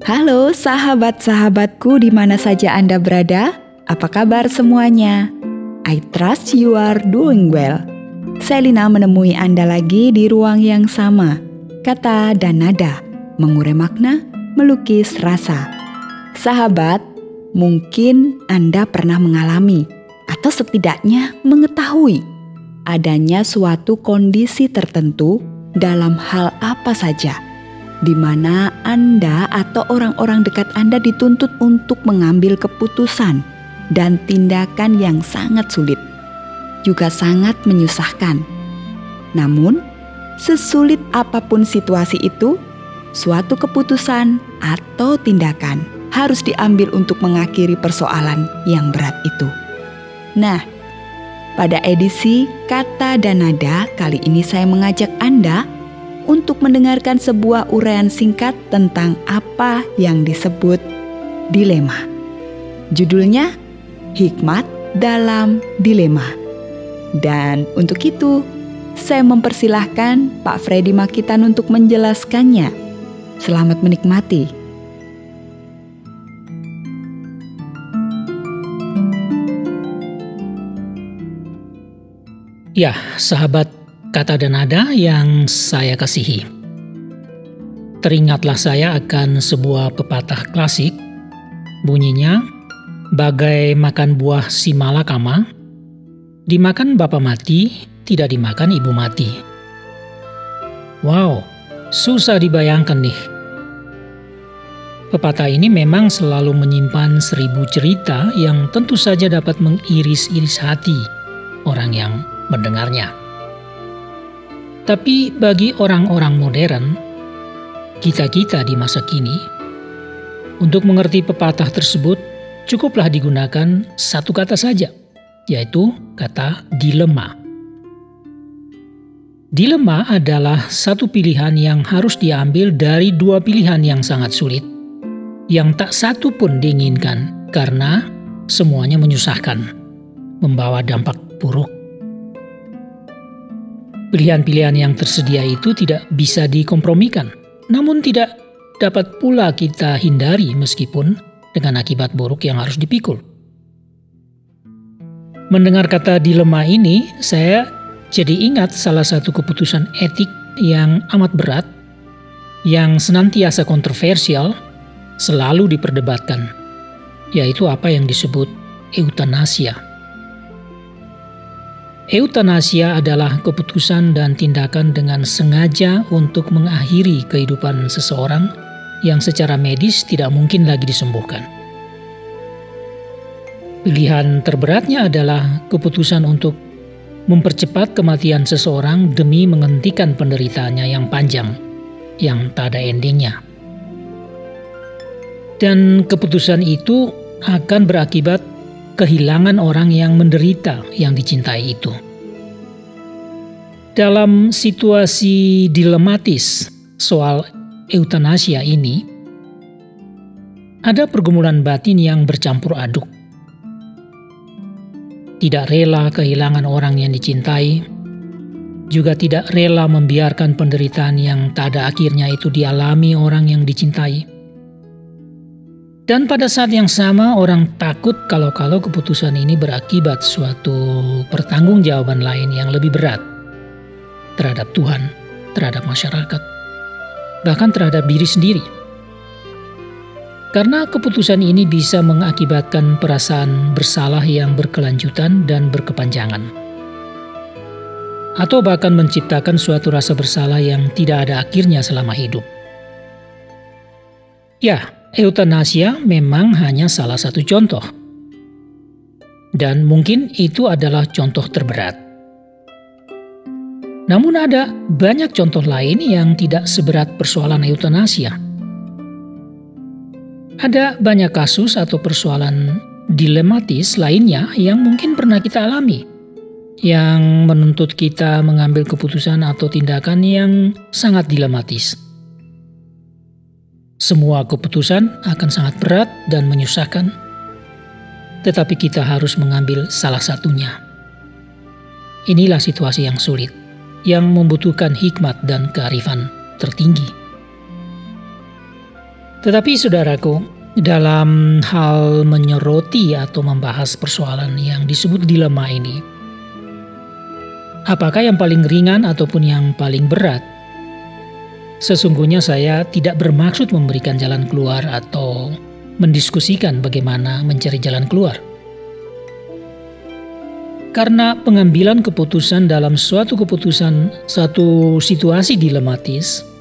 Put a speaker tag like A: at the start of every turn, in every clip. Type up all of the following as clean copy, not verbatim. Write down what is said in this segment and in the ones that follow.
A: Halo sahabat-sahabatku di mana saja Anda berada, apa kabar semuanya? I trust you are doing well. Saya Lina menemui Anda lagi di ruang yang sama. Kata dan nada, mengurai makna, melukis rasa. Sahabat, mungkin Anda pernah mengalami atau setidaknya mengetahui adanya suatu kondisi tertentu dalam hal apa saja, di mana Anda atau orang-orang dekat Anda dituntut untuk mengambil keputusan dan tindakan yang sangat sulit, juga sangat menyusahkan. Namun, sesulit apapun situasi itu, suatu keputusan atau tindakan harus diambil untuk mengakhiri persoalan yang berat itu. Nah, pada edisi Kata dan Nada kali ini saya mengajak Anda untuk mendengarkan sebuah uraian singkat tentang apa yang disebut dilema. Judulnya, Hikmat dalam Dilema. Dan untuk itu, saya mempersilahkan Pak Freddy Makitan untuk menjelaskannya. Selamat menikmati.
B: Ya, sahabat Kata dan Nada yang saya kasihi. Teringatlah saya akan sebuah pepatah klasik. Bunyinya, bagai makan buah si malakama, dimakan bapa mati, tidak dimakan ibu mati. Wow, susah dibayangkan nih. Pepatah ini memang selalu menyimpan 1000 cerita yang tentu saja dapat mengiris-iris hati orang yang mendengarnya. Tapi bagi orang-orang modern, kita-kita di masa kini, untuk mengerti pepatah tersebut, cukuplah digunakan satu kata saja, yaitu kata dilema. Dilema adalah satu pilihan yang harus diambil dari dua pilihan yang sangat sulit, yang tak satu pun diinginkan karena semuanya menyusahkan, membawa dampak buruk. Pilihan-pilihan yang tersedia itu tidak bisa dikompromikan, namun tidak dapat pula kita hindari meskipun dengan akibat buruk yang harus dipikul. Mendengar kata dilema ini, saya jadi ingat salah satu keputusan etik yang amat berat, yang senantiasa kontroversial, selalu diperdebatkan, yaitu apa yang disebut eutanasia. Eutanasia adalah keputusan dan tindakan dengan sengaja untuk mengakhiri kehidupan seseorang yang secara medis tidak mungkin lagi disembuhkan. Pilihan terberatnya adalah keputusan untuk mempercepat kematian seseorang demi menghentikan penderitaannya yang panjang, yang tak ada endingnya. Dan keputusan itu akan berakibat kehilangan orang yang menderita yang dicintai itu. Dalam situasi dilematis soal eutanasia ini, ada pergumulan batin yang bercampur aduk. Tidak rela kehilangan orang yang dicintai, juga tidak rela membiarkan penderitaan yang tak ada akhirnya itu dialami orang yang dicintai. Dan pada saat yang sama orang takut kalau keputusan ini berakibat suatu pertanggungjawaban lain yang lebih berat terhadap Tuhan, terhadap masyarakat, bahkan terhadap diri sendiri. Karena keputusan ini bisa mengakibatkan perasaan bersalah yang berkelanjutan dan berkepanjangan. Atau bahkan menciptakan suatu rasa bersalah yang tidak ada akhirnya selama hidup. Ya, eutanasia memang hanya salah satu contoh. Dan mungkin itu adalah contoh terberat. Namun ada banyak contoh lain yang tidak seberat persoalan eutanasia. Ada banyak kasus atau persoalan dilematis lainnya yang mungkin pernah kita alami, yang menuntut kita mengambil keputusan atau tindakan yang sangat dilematis. Semua keputusan akan sangat berat dan menyusahkan, tetapi kita harus mengambil salah satunya. Inilah situasi yang sulit, yang membutuhkan hikmat dan kearifan tertinggi. Tetapi saudaraku, dalam hal menyoroti atau membahas persoalan yang disebut dilema ini, apakah yang paling ringan ataupun yang paling berat? Sesungguhnya saya tidak bermaksud memberikan jalan keluar atau mendiskusikan bagaimana mencari jalan keluar. Karena pengambilan keputusan dalam suatu situasi dilematis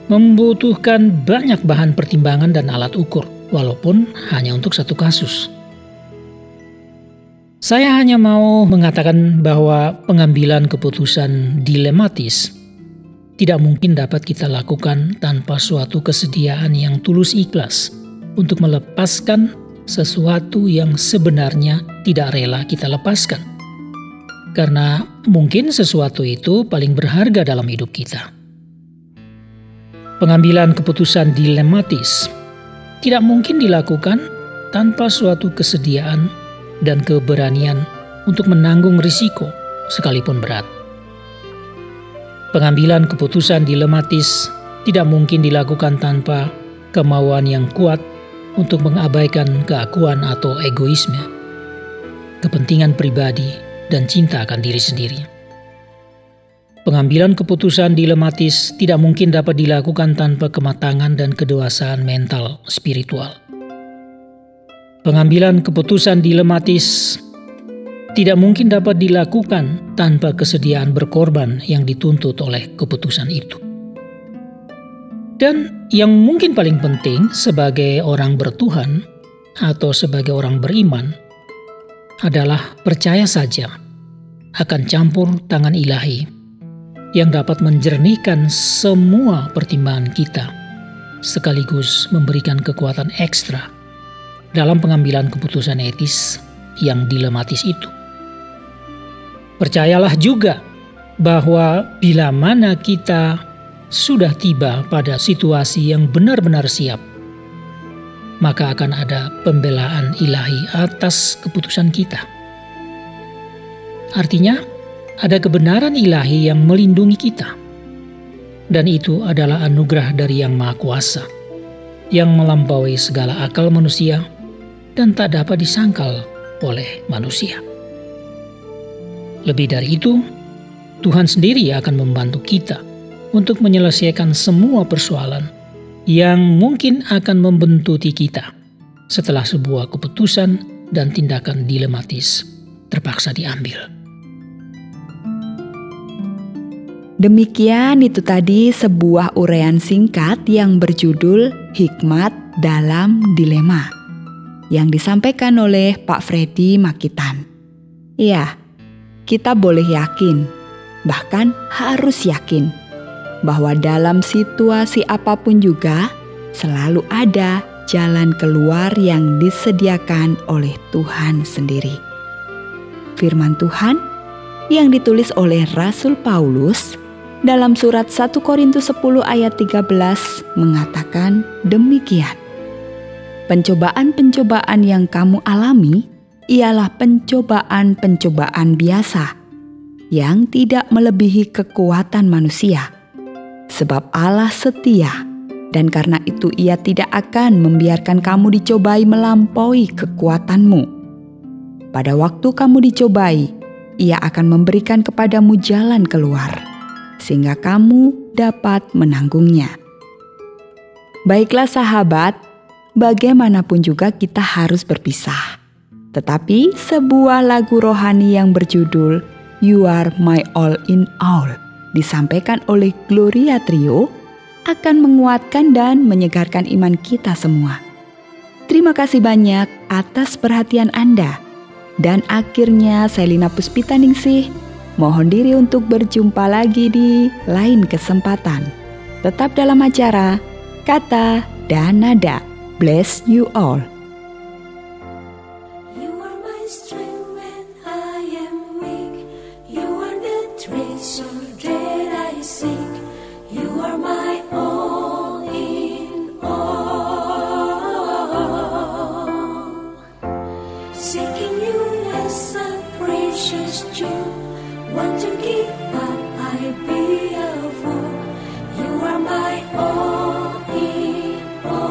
B: membutuhkan banyak bahan pertimbangan dan alat ukur, walaupun hanya untuk satu kasus. Saya hanya mau mengatakan bahwa pengambilan keputusan dilematis tidak mungkin dapat kita lakukan tanpa suatu kesediaan yang tulus ikhlas untuk melepaskan sesuatu yang sebenarnya tidak rela kita lepaskan. Karena mungkin sesuatu itu paling berharga dalam hidup kita. Pengambilan keputusan dilematis tidak mungkin dilakukan tanpa suatu kesediaan dan keberanian untuk menanggung risiko sekalipun berat. Pengambilan keputusan dilematis tidak mungkin dilakukan tanpa kemauan yang kuat untuk mengabaikan keakuan atau egoisme, kepentingan pribadi, dan cinta akan diri sendiri. Pengambilan keputusan dilematis tidak mungkin dapat dilakukan tanpa kematangan dan kedewasaan mental spiritual. Pengambilan keputusan dilematis tidak mungkin dapat dilakukan tanpa kesediaan berkorban yang dituntut oleh keputusan itu. Dan yang mungkin paling penting sebagai orang bertuhan atau sebagai orang beriman adalah percaya saja akan campur tangan ilahi yang dapat menjernihkan semua pertimbangan kita sekaligus memberikan kekuatan ekstra dalam pengambilan keputusan etis yang dilematis itu. Percayalah juga bahwa bila mana kita sudah tiba pada situasi yang benar-benar siap, maka akan ada pembelaan ilahi atas keputusan kita. Artinya, ada kebenaran ilahi yang melindungi kita. Dan itu adalah anugerah dari Yang Maha Kuasa, yang melampaui segala akal manusia dan tak dapat disangkal oleh manusia. Lebih dari itu, Tuhan sendiri akan membantu kita untuk menyelesaikan semua persoalan yang mungkin akan membuntuti kita setelah sebuah keputusan dan tindakan dilematis terpaksa diambil.
A: Demikian itu tadi sebuah uraian singkat yang berjudul Hikmat dalam Dilema yang disampaikan oleh Pak Freddy Makitan. Ya, kita boleh yakin, bahkan harus yakin, bahwa dalam situasi apapun juga selalu ada jalan keluar yang disediakan oleh Tuhan sendiri. Firman Tuhan yang ditulis oleh Rasul Paulus dalam surat 1 Korintus 10 ayat 13 mengatakan demikian. Pencobaan-pencobaan yang kamu alami ialah pencobaan-pencobaan biasa yang tidak melebihi kekuatan manusia. Sebab Allah setia, dan karena itu Ia tidak akan membiarkan kamu dicobai melampaui kekuatanmu. Pada waktu kamu dicobai, Ia akan memberikan kepadamu jalan keluar, sehingga kamu dapat menanggungnya. Baiklah sahabat, bagaimanapun juga kita harus berpisah. Tetapi sebuah lagu rohani yang berjudul You Are My All in All disampaikan oleh Gloria Trio akan menguatkan dan menyegarkan iman kita semua. Terima kasih banyak atas perhatian Anda. Dan akhirnya Selina Puspitaningsih mohon diri untuk berjumpa lagi di lain kesempatan. Tetap dalam acara Kata dan Nada. Bless you all.
C: Want to give up, I be a fool. You are my all in all.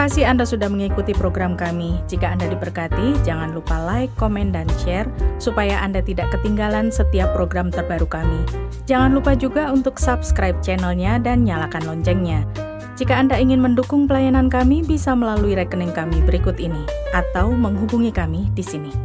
D: kasih Anda sudah mengikuti program kami. Jika Anda diberkati, jangan lupa like, komen, dan share supaya Anda tidak ketinggalan setiap program terbaru kami. Jangan lupa juga untuk subscribe channelnya dan nyalakan loncengnya. Jika Anda ingin mendukung pelayanan kami, bisa melalui rekening kami berikut ini atau menghubungi kami di sini.